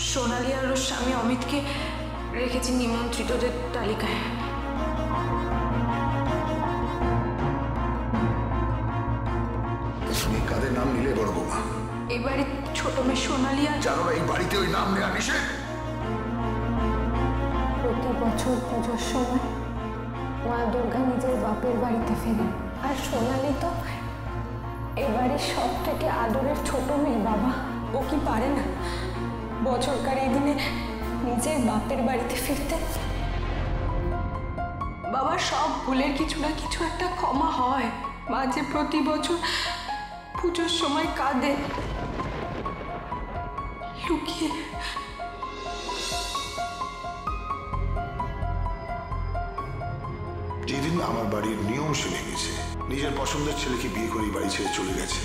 সোনালি আর ওর স্বামী অমিতকে রেখেছি নিমন্ত্রিতদের তালিকায়। কাদের নাম নিলে বড় বৌমা? এই বাড়ির ছোট মেয়ে সোনালি। আর জানো এই বাড়িতে ওই নাম নেওয়া নিষেধ। প্রতি বছর পুজোর সময় মা দুর্গা নিজের বাপের বাড়িতে ফেরেন, আর সোনালি তো এই বাড়ির সব থেকে আদরের ছোট মেয়ে। বাবা, ও কি পারে না বছরকার এই দিনে নিজের বাপের বাড়িতে ফিরতে? বাবা, সব ভুলের কিছু না কিছু একটা ক্ষমা হয়। মা যে প্রতি বছর পুজোর সময় কাঁদে লুকিয়ে। যেদিন আমার বাড়ির নিয়ম সে ভেঙেছে, নিজের পছন্দের ছেলেকে বিয়ে করে বাড়ি ছেড়ে চলে গেছে,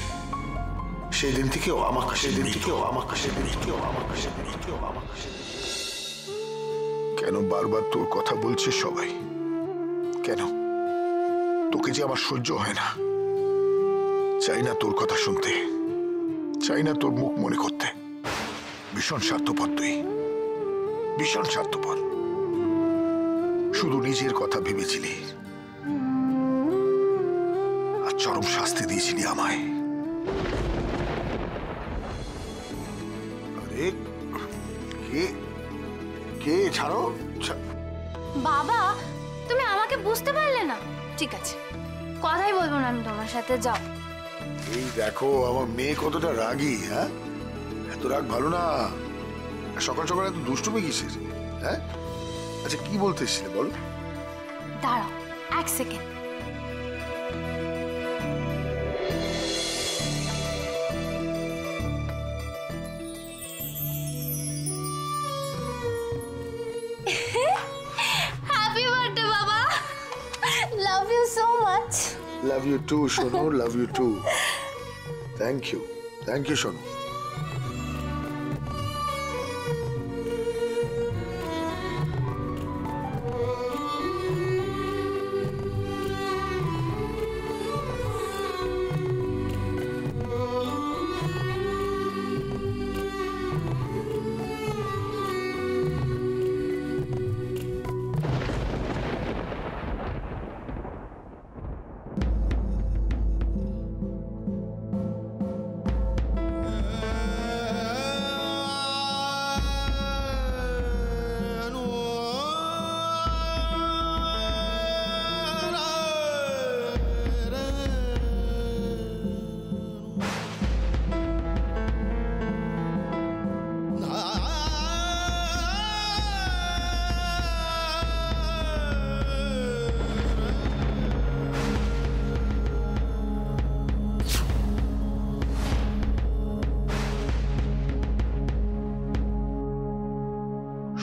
সেই দিন থেকেও আমার কাছে কেন বারবার তোর কথা বলছে সবাই? কেন? তোকে যে আমার সহ্য হয় না। চাই না তোর কথা শুনতে, চাই না তোর মুখ মনে করতে। ভীষণ স্বার্থপর তুই, ভীষণ স্বার্থপর। শুধু নিজের কথা ভেবেছিলি আর চরম শাস্তি দিয়েছিলি আমায়। আরে কে কে? ছাড়ো। বাবা, তুমি আমাকে বুঝতে পারলে না? ঠিক আছে, কথাই বলবো না আমি তোমার সাথে, যাও। এই দেখো আমার মেয়ে কতটা রাগী। হ্যাঁ, এত রাগ ভালো না। সকাল সকাল এত দুষ্টুমি কিসের? হ্যাঁ, আচ্ছা কি বলতে এসেছিলে বলো? দাঁড়াও এক সেকেন্ড। হ্যাপি বার্থডে বাবা, love you so much. Love you too Sonu, love you too. Thank you, thank you Sonu.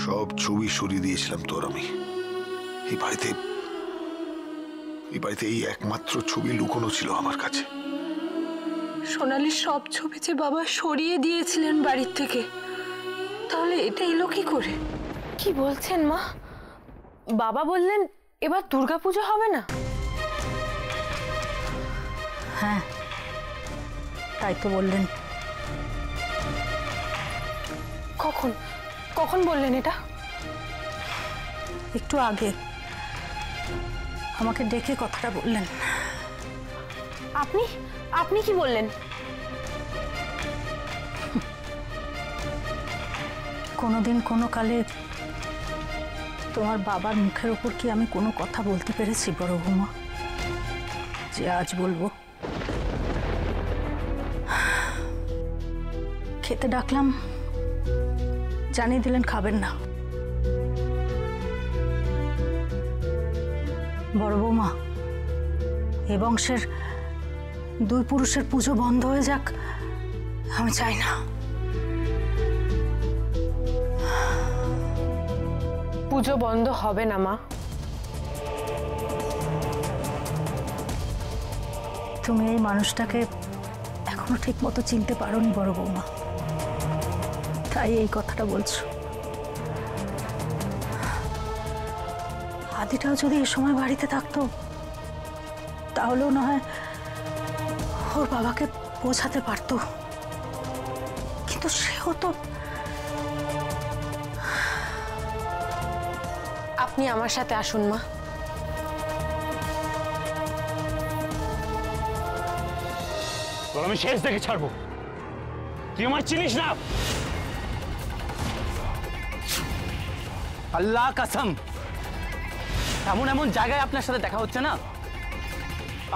সব ছবি সরিয়ে দিয়েছিলাম তোর আমি। এই বাড়িতে এই একমাত্র ছবি লুকোনো ছিল আমার কাছে। সোনালির সব ছবি যে বাবা সরিয়ে দিয়েছিলেন বাড়ির থেকে, তাহলে এটা এলো কি করে? কি বলছেন মা? বাবা বললেন এবার দুর্গাপূজা হবে না? হ্যাঁ, তাই তো বললেন। কখন কখন বললেন এটা? একটু আগে আমাকে ডেকে কথাটা বললেন। আপনি আপনি কি বললেন? কোনোদিন কোনো কালে তোমার বাবার মুখের ওপর কি আমি কোনো কথা বলতে পেরেছি বড় বৌমা, যে আজ বলবো? খেতে ডাকলাম, জানিয়ে দিলেন খাবেন না। বড় বৌমা, এ বংশের দুই পুরুষের পুজো বন্ধ হয়ে যাক আমি চাই না। পুজো বন্ধ হবে না মা। তুমি এই মানুষটাকে এখনো ঠিক মতো চিনতে পারোনি বড় বৌমা, তাই এই কথাটা বলছো। আদিটাও যদি এ সময় বাড়িতে থাকতো তাহলেও না হয় ওর বাবাকে বোঝাতে পারতো, কিন্তু সেও তো আপনি আমার সাথে আসুন মা। তোর আমি শেষ দেখে ছাড়বো, তুই আমার চিনিস না। আল্লাহ কাসম, এমন এমন জায়গায় আপনার সাথে দেখা হচ্ছে না,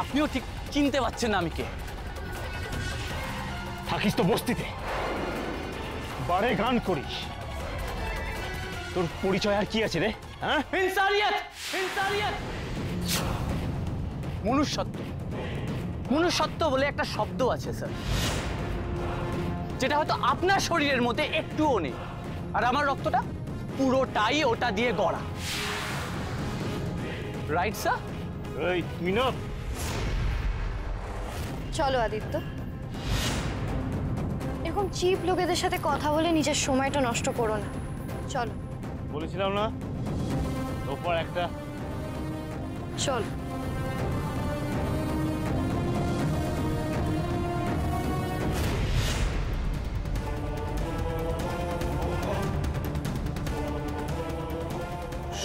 আপনিও ঠিক চিনতে পারছেন না আমি কে। থাকিস তো বস্তিতে, বারে গান করিস, তোর পরিচয় আর কি আছে রে? হ্যাঁ, ইনসানিয়ত, ইনসানিয়ত, মনুষ্যত্ব। মনুষ্যত্ব বলে একটা শব্দ আছে স্যার, যেটা হয়তো আপনার শরীরের মধ্যে একটুও নেই, আর আমার রক্তটা পুরোটাই ওটা দিয়ে গড়া। Right sir? এই তুই না, চলো আদিত্য, এরকম চিপ লোকেদের সাথে কথা বলে নিজের সময়টা নষ্ট করো না। চলো। বলেছিলাম না ওপর একটা। চল।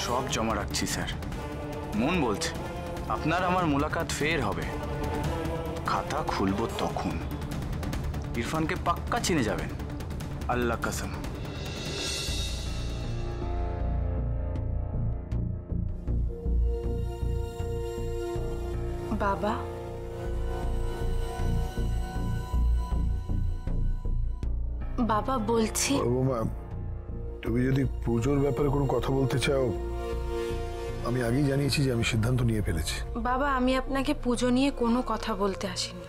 সব জমা রাখছি স্যার, মন বলছে আপনার আমার মুলাকাত ফের হবে। খাতা খুলব তখন ইরফানকে পাক্কা চিনে যাবেন, আল্লাহ কসম। বাবা, বাবা বলছি, বৌমা, তুমি যদি পুজোর ব্যাপারে কোনো কথা বলতে চাও, আমি আগেই জানিয়েছি যে আমি সিদ্ধান্ত নিয়ে ফেলেছি। বাবা আমি আপনাকে পুজো নিয়ে কোনো কথা বলতে আসিনি,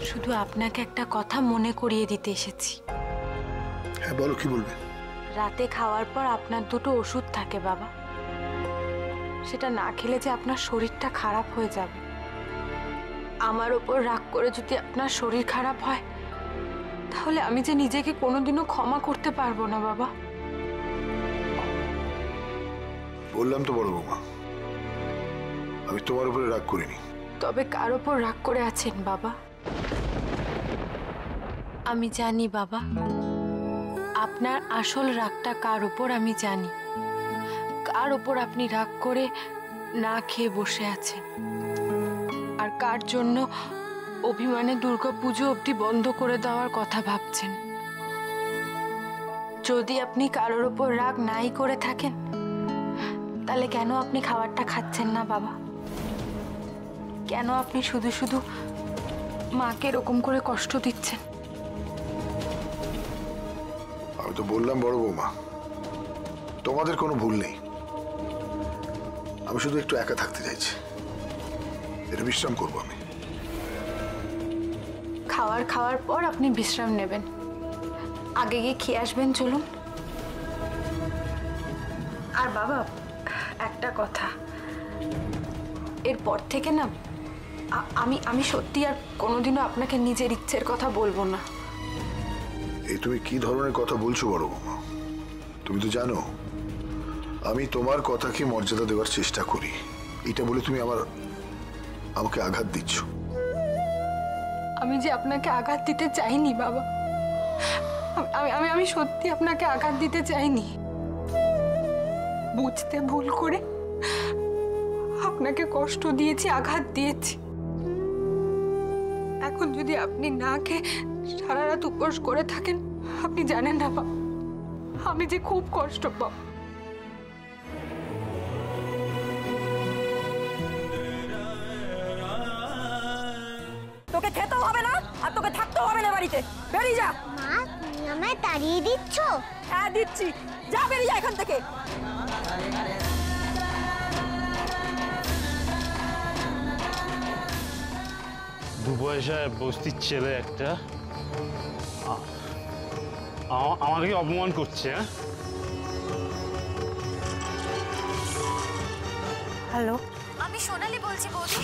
শুধু আপনাকে একটা কথা মনে করিয়ে দিতে এসেছি। হ্যাঁ বলো, কি বলবে? রাতে খাওয়ার পর আপনার দুটো ওষুধ থাকে বাবা, সেটা না খেলে যে আপনার শরীরটা খারাপ হয়ে যাবে। আমার ওপর রাগ করে যদি আপনার শরীর খারাপ হয়, তাহলে আমি যে নিজেকে কোনোদিনও ক্ষমা করতে পারবো না বাবা। বললাম তো বড় বৌমা, আমি তোমার উপরে রাগ করিনি। তবে কার ওপর রাগ করে আছেন বাবা? আমি জানি বাবা, আপনার আসল রাগটা কার ওপর আমি জানি। কার ওপর আপনি রাগ করে না খেয়ে বসে আছেন, আর কার জন্য অভিমানে দুর্গাপুজো অবধি বন্ধ করে দেওয়ার কথা ভাবছেন। যদি আপনি কারোর ওপর রাগ নাই করে থাকেন, তাহলে কেন আপনি খাবারটা খাচ্ছেন না বাবা? কেন আপনি শুধু শুধু মাকে এরকম করে কষ্ট দিচ্ছেন? আমি তো বললাম বড় বৌমা, তোমাদের কোনো ভুল নেই। আমি শুধু একটু একা থাকতে চাইছি, এটা বিশ্রাম করবো আমি। খাওয়ার পর আপনি বিশ্রাম নেবেন, আগে গিয়ে খেয়ে আসবেন। চলুন। আর বাবা একটা কথা, এরপর থেকে না আমি সত্যি আর কোনোদিনও আপনাকে নিজের ইচ্ছের কথা বলবো না। এই তুমি কি ধরনের কথা বলছো বড় বৌমা? তুমি তো জানো আমি তোমার কথাকে মর্যাদা দেওয়ার চেষ্টা করি, এটা বলে তুমি আমাকে আঘাত দিচ্ছ। আমি যে আপনাকে আঘাত দিতে চাইনি বাবা, আমি সত্যি আপনাকে আঘাত দিতে চাইনি। বুঝতে ভুল করে আপনাকে কষ্ট দিয়েছি, আঘাত দিয়েছি। এখন যদি আপনি না খেয়ে সারা রাত উপোস করে থাকেন, আপনি জানেন না বাবা আমি যে খুব কষ্ট পাব। তোকে খেতেও হবে না আর তোকে থাকতেও হবে না বাড়িতে, বেরিয়ে যা। মা, তুমি আমায় তাড়িয়ে দিচ্ছ? হ্যাঁ দিচ্ছি, যা বেরিয়ে যা এখান থেকে। দু পয়সায় বস্তির ছেলে একটা আমাকে অপমান করছে। হ্যাঁ, হ্যালো, আমি সোনালি বলছি বৌদি।